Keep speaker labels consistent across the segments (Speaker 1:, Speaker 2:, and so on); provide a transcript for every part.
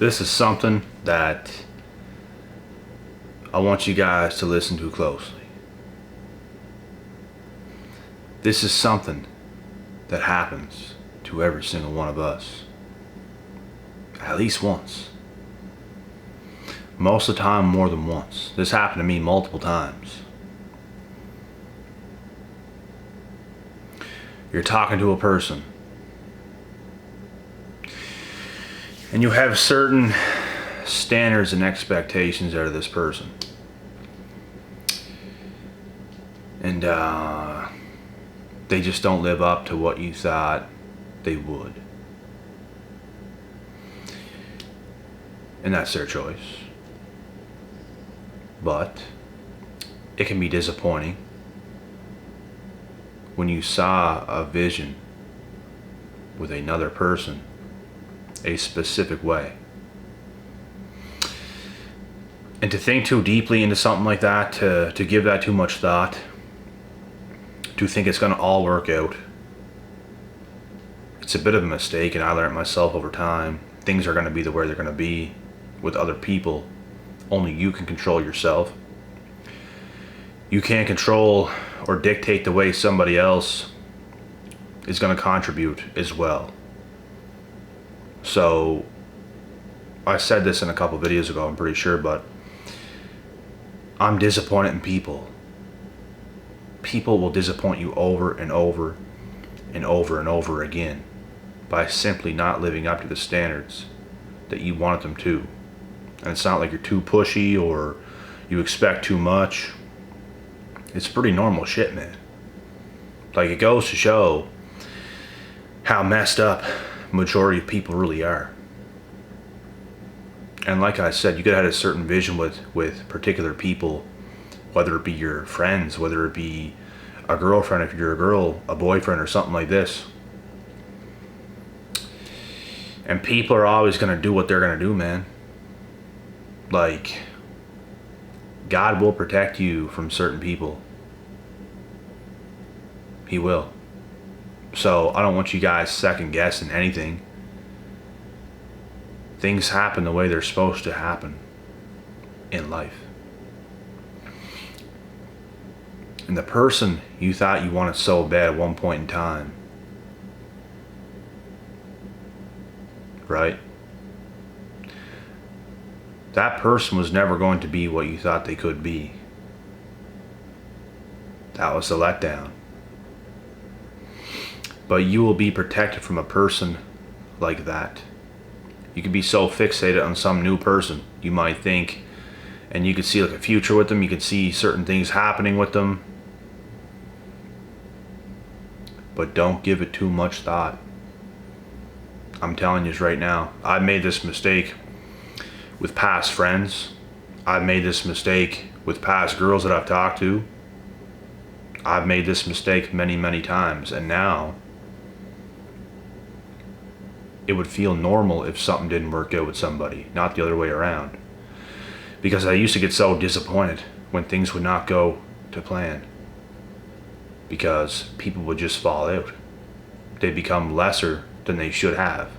Speaker 1: This is something that I want you guys to listen to closely. This is something that happens to every single one of us. At least once. Most of the time, more than once. This happened to me multiple times. You're talking to a person, and you have certain standards and expectations out of this person. And they just don't live up to what you thought they would. And that's their choice. But it can be disappointing when you saw a vision with another person a specific way. And to think too deeply into something like that, to give that too much thought, to think it's going to all work out, it's a bit of a mistake. And I learned myself over time, things are going to be the way they're going to be with other people. Only you can control yourself. You can't control or dictate the way somebody else is going to contribute as well. So I said this in a couple videos ago, I'm pretty sure, but I'm disappointed in people. People will disappoint you over and over and over and over again by simply not living up to the standards that you wanted them to. And it's not like you're too pushy or you expect too much. It's pretty normal shit, man. Like, it goes to show how messed up majority of people really are. And like I said, you could have a certain vision with particular people, whether it be your friends, whether it be a girlfriend if you're a girl, a boyfriend, or something like this. And people are always going to do what they're going to do, man. Like, God will protect you from certain people. He will. So I don't want you guys second guessing anything. Things happen the way they're supposed to happen in life. And the person you thought you wanted so bad at one point in time, right? That person was never going to be what you thought they could be. That was a letdown. But you will be protected from a person like that. You could be so fixated on some new person, you might think, and you could see like a future with them, you could see certain things happening with them. But don't give it too much thought. I'm telling you right now, I've made this mistake with past friends. I've made this mistake with past girls that I've talked to. I've made this mistake many, many times. And now, it would feel normal if something didn't work out with somebody, not the other way around. Because I used to get so disappointed when things would not go to plan. Because people would just fall out. They become lesser than they should have.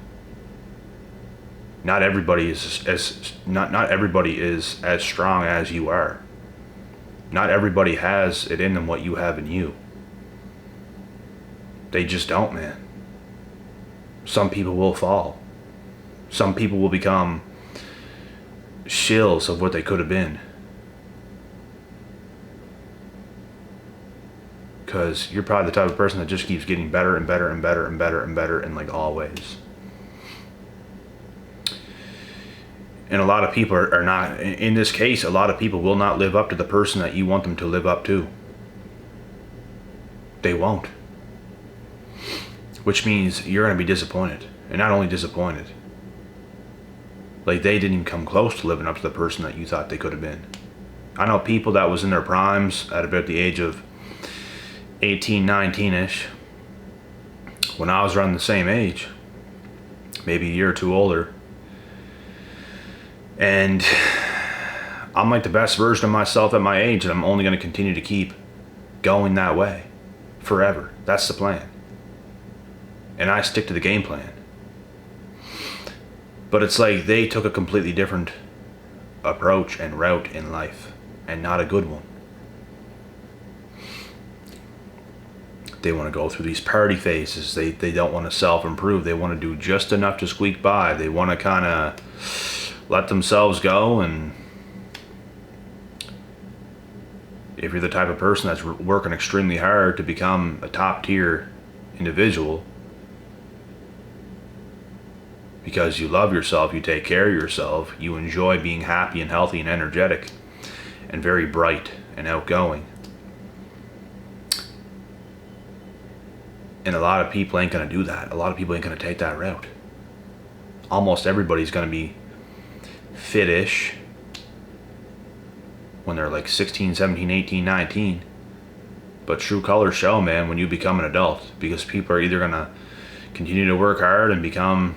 Speaker 1: Not everybody is as strong as you are. Not everybody has it in them what you have in you. They just don't, man. Some people will fall. Some people will become shills of what they could have been. Because you're probably the type of person that just keeps getting better and better and better and better and better in like always. And a lot of people are not, in this case, a lot of people will not live up to the person that you want them to live up to. They won't. Which means you're going to be disappointed. And not only disappointed, like they didn't even come close to living up to the person that you thought they could have been. I know people that was in their primes at about the age of 18, 19-ish. When I was around the same age, maybe a year or two older. And I'm like the best version of myself at my age, and I'm only going to continue to keep going that way forever. That's the plan. And I stick to the game plan. But it's like they took a completely different approach and route in life, and not a good one. They want to go through these party phases. They don't want to self-improve. They want to do just enough to squeak by. They want to kind of let themselves go. And if you're the type of person that's working extremely hard to become a top-tier individual, because you love yourself, you take care of yourself, you enjoy being happy and healthy and energetic and very bright and outgoing. And a lot of people ain't going to do that. A lot of people ain't going to take that route. Almost everybody's going to be fit-ish when they're like 16, 17, 18, 19. But true colors show, man, when you become an adult. Because people are either going to continue to work hard and become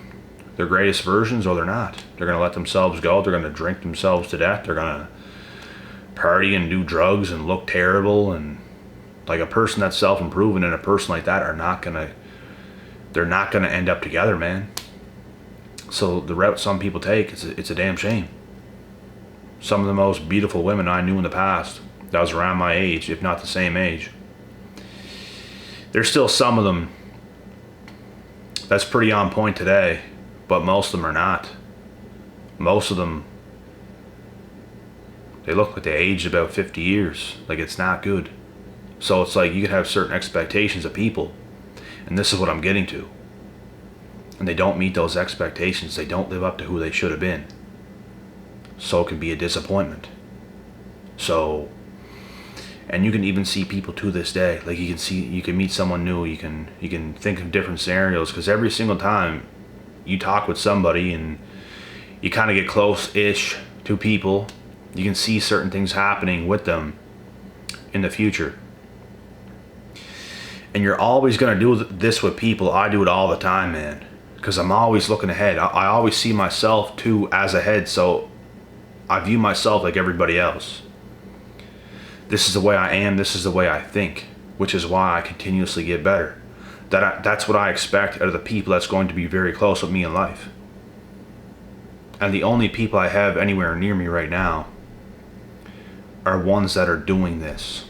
Speaker 1: their greatest versions, or they're not. They're going to let themselves go. They're going to drink themselves to death. They're going to party and do drugs and look terrible. And like, a person that's self-improving and a person like that they're not going to end up together, man. So the route some people take, it's a damn shame. Some of the most beautiful women I knew in the past, that was around my age, if not the same age, there's still some of them that's pretty on point today, but most of them are not. Most of them, they look like they aged about 50 years. Like, it's not good. So it's like, you can have certain expectations of people, and this is what I'm getting to. And they don't meet those expectations. They don't live up to who they should have been. So it can be a disappointment. So, and you can even see people to this day. Like, you can meet someone new. You can think of different scenarios, because every single time you talk with somebody and you kind of get close-ish to people, you can see certain things happening with them in the future. And you're always going to do this with people. I do it all the time, man, because I'm always looking ahead. I always see myself too as ahead, so I view myself like everybody else. This is the way I am. This is the way I think, which is why I continuously get better. That's what I expect out of the people that's going to be very close with me in life. And the only people I have anywhere near me right now are ones that are doing this.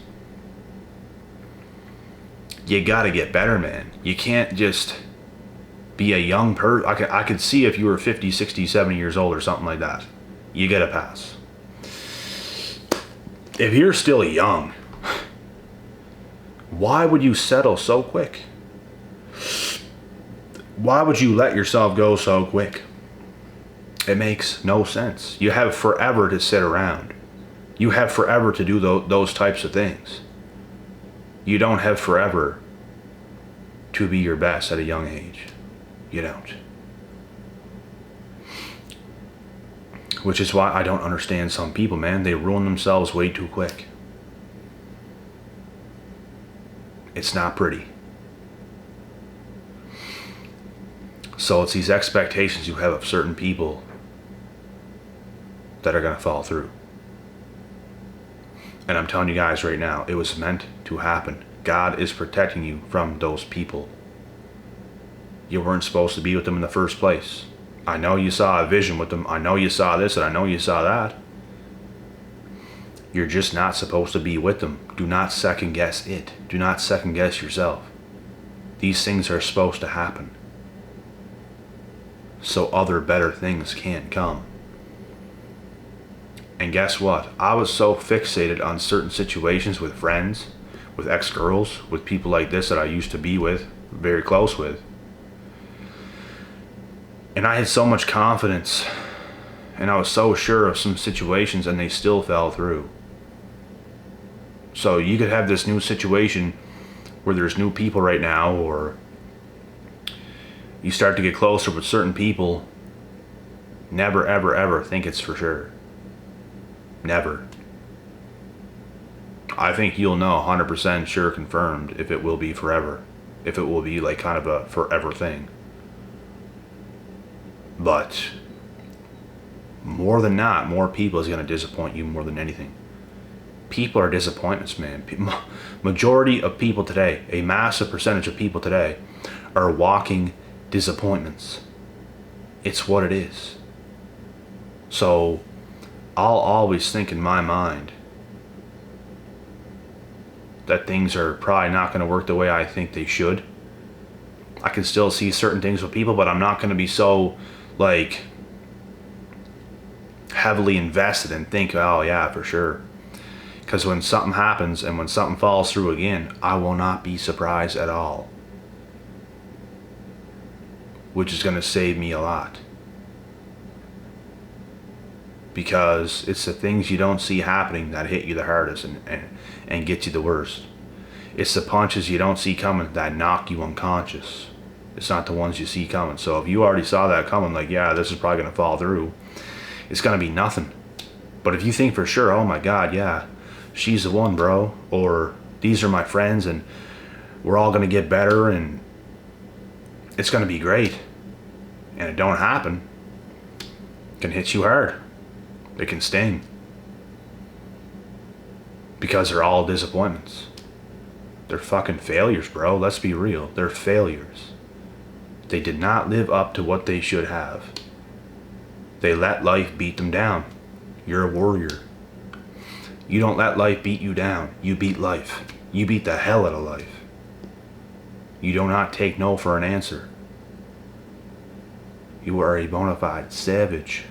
Speaker 1: You gotta get better, man. You can't just be a young person. I could see if you were 50, 60, 70 years old or something like that. You get a pass. If you're still young, why would you settle so quick? Why would you let yourself go so quick? It makes no sense. You have forever to sit around. You have forever to do those types of things. You don't have forever to be your best at a young age. You don't. Which is why I don't understand some people, man. They ruin themselves way too quick. It's not pretty. So it's these expectations you have of certain people that are going to fall through. And I'm telling you guys right now, it was meant to happen. God is protecting you from those people. You weren't supposed to be with them in the first place. I know you saw a vision with them. I know you saw this and I know you saw that. You're just not supposed to be with them. Do not second guess it. Do not second guess yourself. These things are supposed to happen, so other better things can come. And guess what? I was so fixated on certain situations with friends, with ex-girls, with people like this that I used to be with, very close with. And I had so much confidence, and I was so sure of some situations, and they still fell through. So you could have this new situation where there's new people right now, or you start to get closer with certain people. Never, ever, ever think it's for sure. Never. I think you'll know 100% sure confirmed if it will be forever. If it will be like kind of a forever thing. But more than not, more people is going to disappoint you more than anything. People are disappointments, man. Majority of people today, a massive percentage of people today, are walking disappointments. It's what it is. So I'll always think in my mind that things are probably not going to work the way I think they should. I can still see certain things with people, but I'm not going to be so like heavily invested and think, oh yeah, for sure. Because when something happens and when something falls through again, I will not be surprised at all. Which is going to save me a lot. Because it's the things you don't see happening that hit you the hardest and get you the worst. It's the punches you don't see coming that knock you unconscious. It's not the ones you see coming. So if you already saw that coming, like, yeah, this is probably going to fall through, it's going to be nothing. But if you think for sure, oh my God, yeah, she's the one, bro, or these are my friends and we're all going to get better and it's going to be great, and it don't happen, it can hit you hard. It can sting. Because they're all disappointments. They're fucking failures, bro. Let's be real. They're failures. They did not live up to what they should have. They let life beat them down. You're a warrior. You don't let life beat you down. You beat life. You beat the hell out of life. You do not take no for an answer. You are a bona fide savage.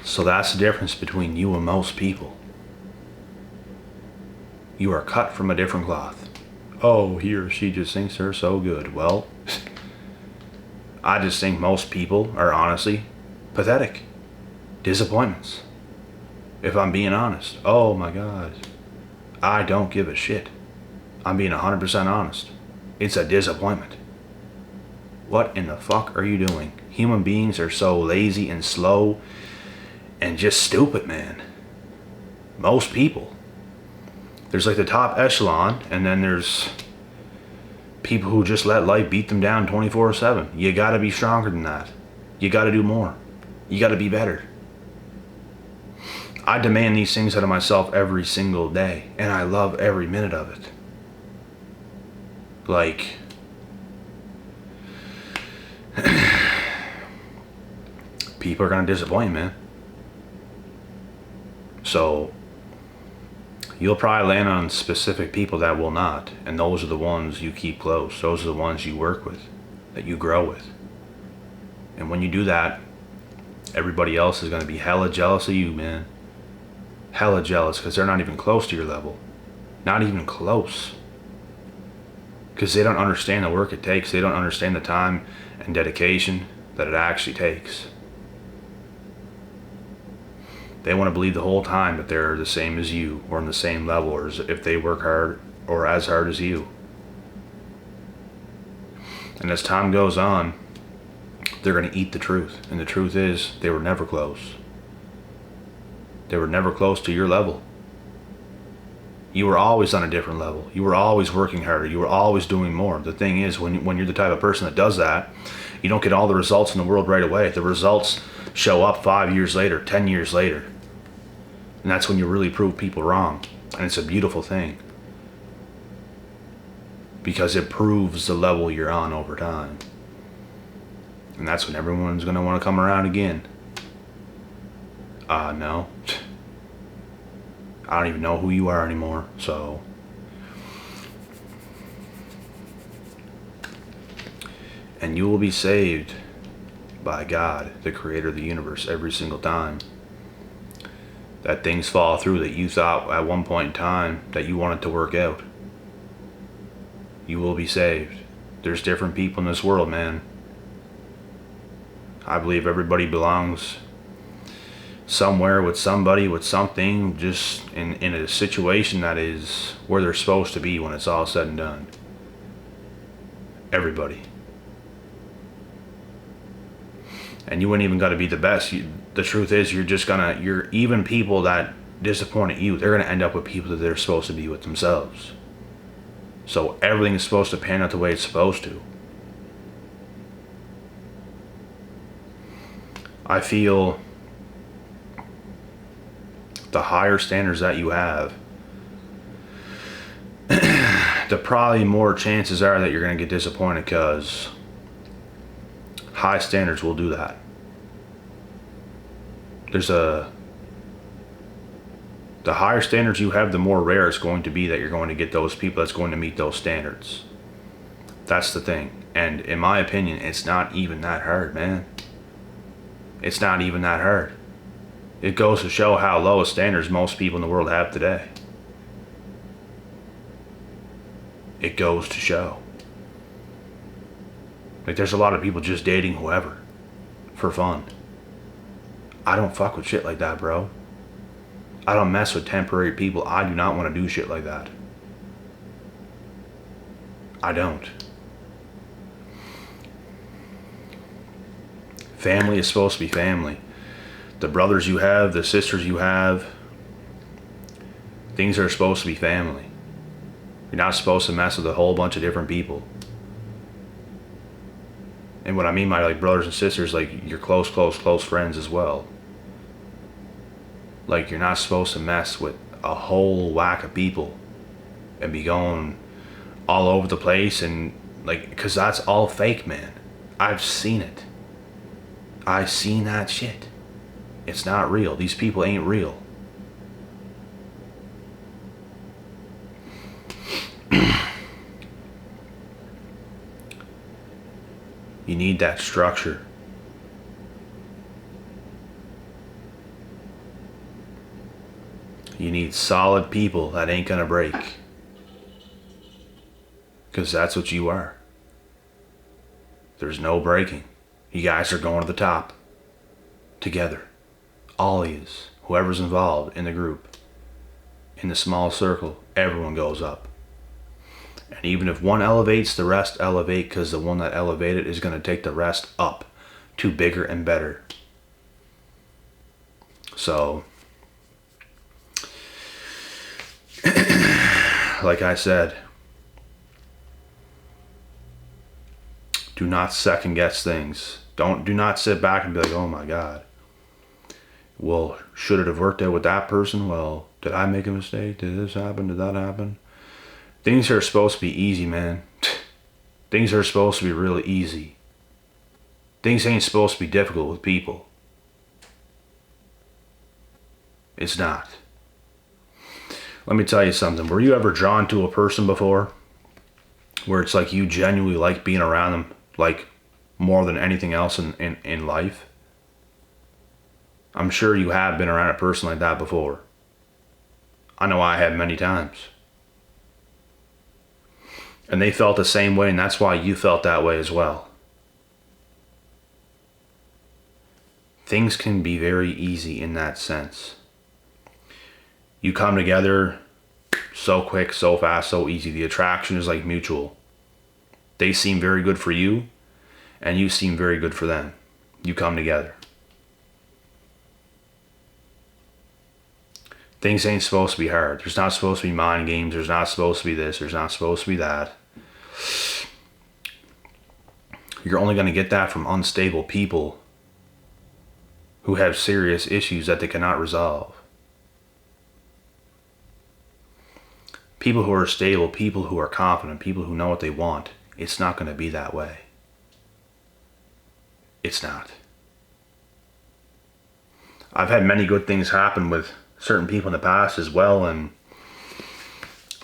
Speaker 1: So that's the difference between you and most people. You are cut from a different cloth. Oh, he or she just thinks they're so good. Well, I just think most people are honestly pathetic. Disappointments. If I'm being honest. Oh my God. I don't give a shit. I'm being 100% honest. It's a disappointment. What in the fuck are you doing? Human beings are so lazy and slow and just stupid, man. Most people. There's like the top echelon, and then there's people who just let life beat them down 24/7. You gotta be stronger than that. You gotta do more. You gotta be better. I demand these things out of myself every single day, and I love every minute of it. Like, people are gonna disappoint, man. So you'll probably land on specific people that will not, and those are the ones you keep close. Those are the ones you work with, that you grow with. And when you do that, everybody else is going to be hella jealous of you, man. Hella jealous, because they're not even close to your level. Not even close. Because they don't understand the work it takes. They don't understand the time and dedication that it actually takes. They want to believe the whole time that they're the same as you, or on the same level, or as if they work hard or as hard as you. And as time goes on, they're going to eat the truth. And the truth is, they were never close. They were never close to your level. You were always on a different level. You were always working harder. You were always doing more. The thing is, when you're the type of person that does that, you don't get all the results in the world right away. The results show up 5 years later, 10 years later. And that's when you really prove people wrong. And it's a beautiful thing. Because it proves the level you're on over time. And that's when everyone's going to want to come around again. No. I don't even know who you are anymore, so. And you will be saved by God, the creator of the universe, every single time that things fall through that you thought at one point in time that you wanted to work out. You will be saved. There's different people in this world, man. I believe everybody belongs somewhere with somebody, with something, just in a situation that is where they're supposed to be when it's all said and done. Everybody. And you wouldn't even got to be the best. The truth is, you're even people that disappointed you, they're going to end up with people that they're supposed to be with themselves. So everything is supposed to pan out the way it's supposed to. I feel the higher standards that you have, the probably more chances are that you're going to get disappointed, because High standards will do that. The higher standards you have, the more rare it's going to be that you're going to get those people that's going to meet those standards. That's the thing. And in my opinion, it's not even that hard, man. It's not even that hard. It goes to show how low a standards most people in the world have today. It goes to show. Like, there's a lot of people just dating whoever for fun. I don't fuck with shit like that, bro. I don't mess with temporary people. I do not want to do shit like that. I don't. Family is supposed to be family. The brothers you have, the sisters you have, things are supposed to be family. You're not supposed to mess with a whole bunch of different people. And what I mean by like brothers and sisters, like your close friends as well. Like, you're not supposed to mess with a whole whack of people and be going all over the place, and like, because that's all fake, man. I've seen it. I've seen that shit. It's not real. These people ain't real. You need that structure. You need solid people that ain't gonna break. Because that's what you are. There's no breaking. You guys are going to the top. Together. All of yous. Whoever's involved in the group. In the small circle. Everyone goes up. And even if one elevates, the rest elevate, because the one that elevated is going to take the rest up to bigger and better. So, like I said, do not second guess things. Do not sit back and be like, oh my God. Well, should it have worked out with that person? Well, did I make a mistake? Did this happen? Did that happen? Things are supposed to be easy, man. Things are supposed to be really easy. Things ain't supposed to be difficult with people. It's not. Let me tell you something. Were you ever drawn to a person before? Where it's like you genuinely like being around them, like more than anything else in life? I'm sure you have been around a person like that before. I know I have many times. And they felt the same way, and that's why you felt that way as well. Things can be very easy in that sense. You come together so quick, so fast, so easy. The attraction is like mutual. They seem very good for you, and you seem very good for them. You come together. Things ain't supposed to be hard. There's not supposed to be mind games. There's not supposed to be this. There's not supposed to be that. You're only going to get that from unstable people who have serious issues that they cannot resolve. People who are stable, people who are confident, people who know what they want, it's not going to be that way. It's not. I've had many good things happen with certain people in the past as well, and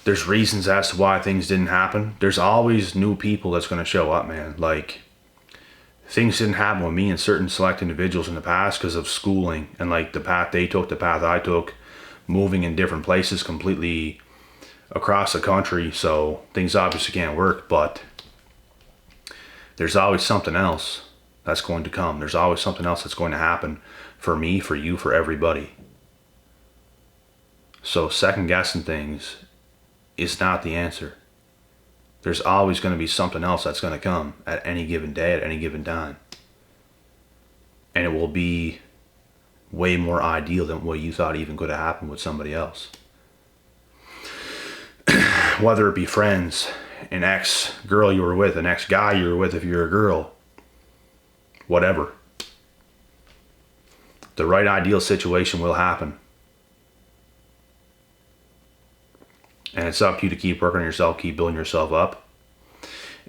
Speaker 1: there's reasons as to why things didn't happen. There's always new people that's going to show up, man. Like, things didn't happen with me and certain select individuals in the past because of schooling and like the path they took, the path I took, moving in different places completely across the country. So things obviously can't work, but there's always something else that's going to come. There's always something else that's going to happen for me, for you, for everybody. So second guessing things is not the answer. There's always going to be something else that's going to come at any given day, at any given time. And it will be way more ideal than what you thought even could have happened with somebody else. Whether it be friends, an ex-girl you were with, an ex-guy you were with if you're a girl, whatever. The right ideal situation will happen. And it's up to you to keep working on yourself, keep building yourself up.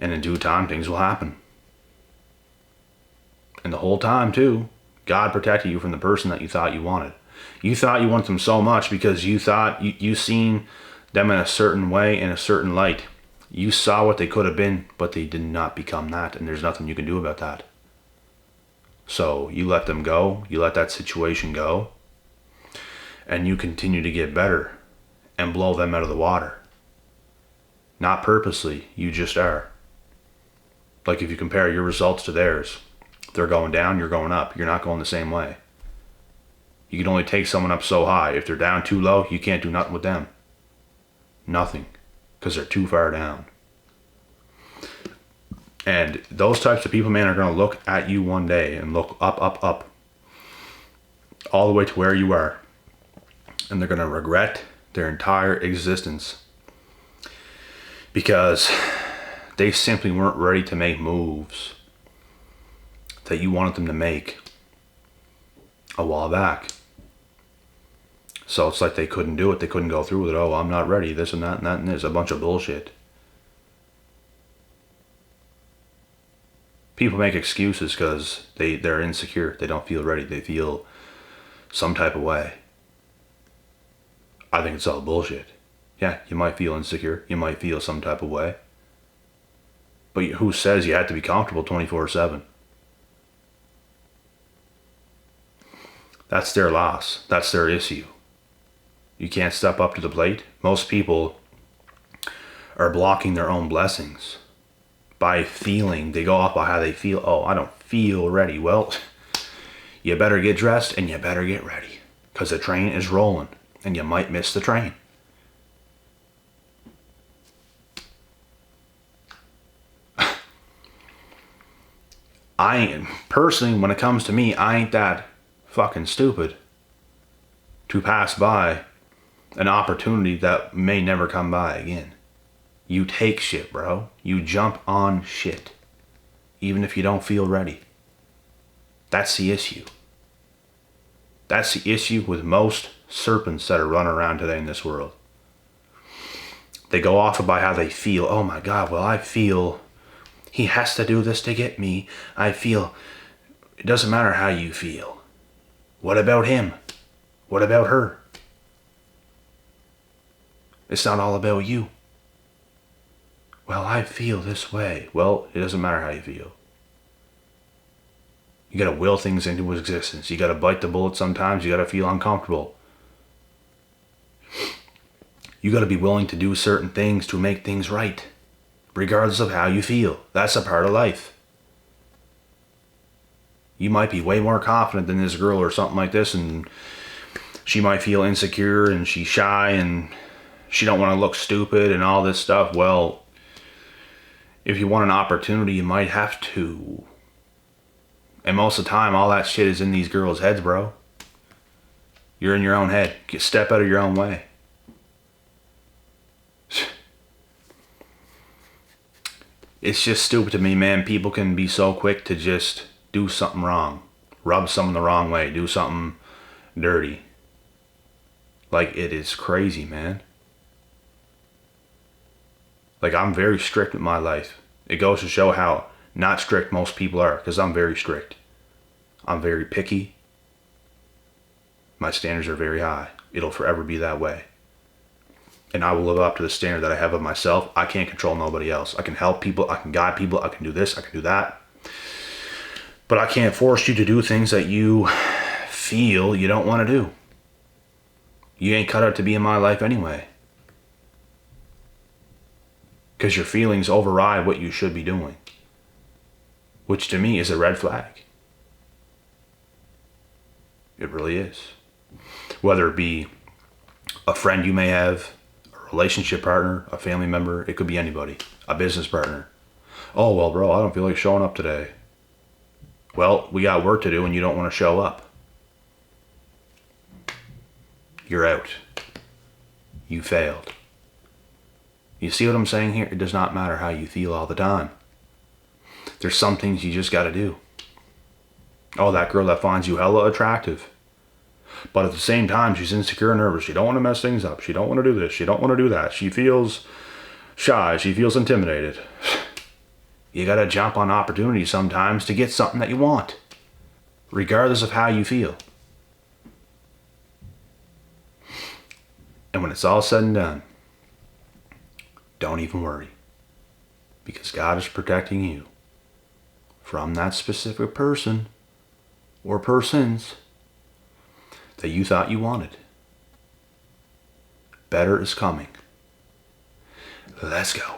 Speaker 1: And in due time, things will happen. And the whole time too, God protected you from the person that you thought you wanted. You thought you wanted them so much because you thought you seen them in a certain way, in a certain light. You saw what they could have been, but they did not become that, and there's nothing you can do about that. So you let them go, you let that situation go, and you continue to get better and blow them out of the water. Not purposely, you just are. Like if you compare your results to theirs, they're going down, you're going up. You're not going the same way. You can only take someone up so high. If they're down too low, you can't do nothing with them. Nothing. Because they're too far down. And those types of people, man, are going to look at you one day and look up, up, up. All the way to where you are. And they're going to regret their entire existence. Because they simply weren't ready to make moves that you wanted them to make a while back. So it's like they couldn't do it. They couldn't go through with it. Oh, I'm not ready. This and that and that and this. A bunch of bullshit. People make excuses because they're insecure. They don't feel ready. They feel some type of way. I think it's all bullshit. Yeah, you might feel insecure. You might feel some type of way. But who says you have to be comfortable 24/7? That's their loss. That's their issue. You can't step up to the plate. Most people are blocking their own blessings by feeling. They go off by how they feel. Oh, I don't feel ready. Well, you better get dressed and you better get ready because the train is rolling and you might miss the train. Personally, when it comes to me, I ain't that fucking stupid to pass by an opportunity that may never come by again. You take shit, bro. You jump on shit. Even if you don't feel ready. That's the issue. That's the issue with most serpents that are running around today in this world. They go off by how they feel. Oh my God, well I feel he has to do this to get me. I feel, it doesn't matter how you feel. What about him? What about her? It's not all about you. Well, I feel this way. Well, it doesn't matter how you feel. You gotta will things into existence. You gotta bite the bullet sometimes. You gotta feel uncomfortable. You gotta be willing to do certain things to make things right, regardless of how you feel. That's a part of life. You might be way more confident than this girl or something like this, and she might feel insecure and she's shy and she don't want to look stupid and all this stuff. Well, if you want an opportunity, you might have to. And most of the time, all that shit is in these girls' heads, bro. You're in your own head. Step out of your own way. It's just stupid to me, man. People can be so quick to just do something wrong. Rub someone the wrong way. Do something dirty. Like, it is crazy, man. Like, I'm very strict with my life. It goes to show how not strict most people are, because I'm very strict. I'm very picky. My standards are very high. It'll forever be that way. And I will live up to the standard that I have of myself. I can't control nobody else. I can help people. I can guide people. I can do this. I can do that. But I can't force you to do things that you feel you don't want to do. You ain't cut out to be in my life anyway. Because your feelings override what you should be doing. Which to me is a red flag. It really is. Whether it be a friend you may have, a relationship partner, a family member, it could be anybody. A business partner. Oh, well, bro, I don't feel like showing up today. Well, we got work to do and you don't want to show up. You're out. You failed. You see what I'm saying here? It does not matter how you feel all the time. There's some things you just got to do. Oh, that girl that finds you hella attractive. But at the same time, she's insecure and nervous. She don't want to mess things up. She don't want to do this. She don't want to do that. She feels shy. She feels intimidated. You got to jump on opportunities sometimes to get something that you want. regardless of how you feel. And when it's all said and done, don't even worry, because God is protecting you from that specific person or persons that you thought you wanted. Better is coming. Let's go.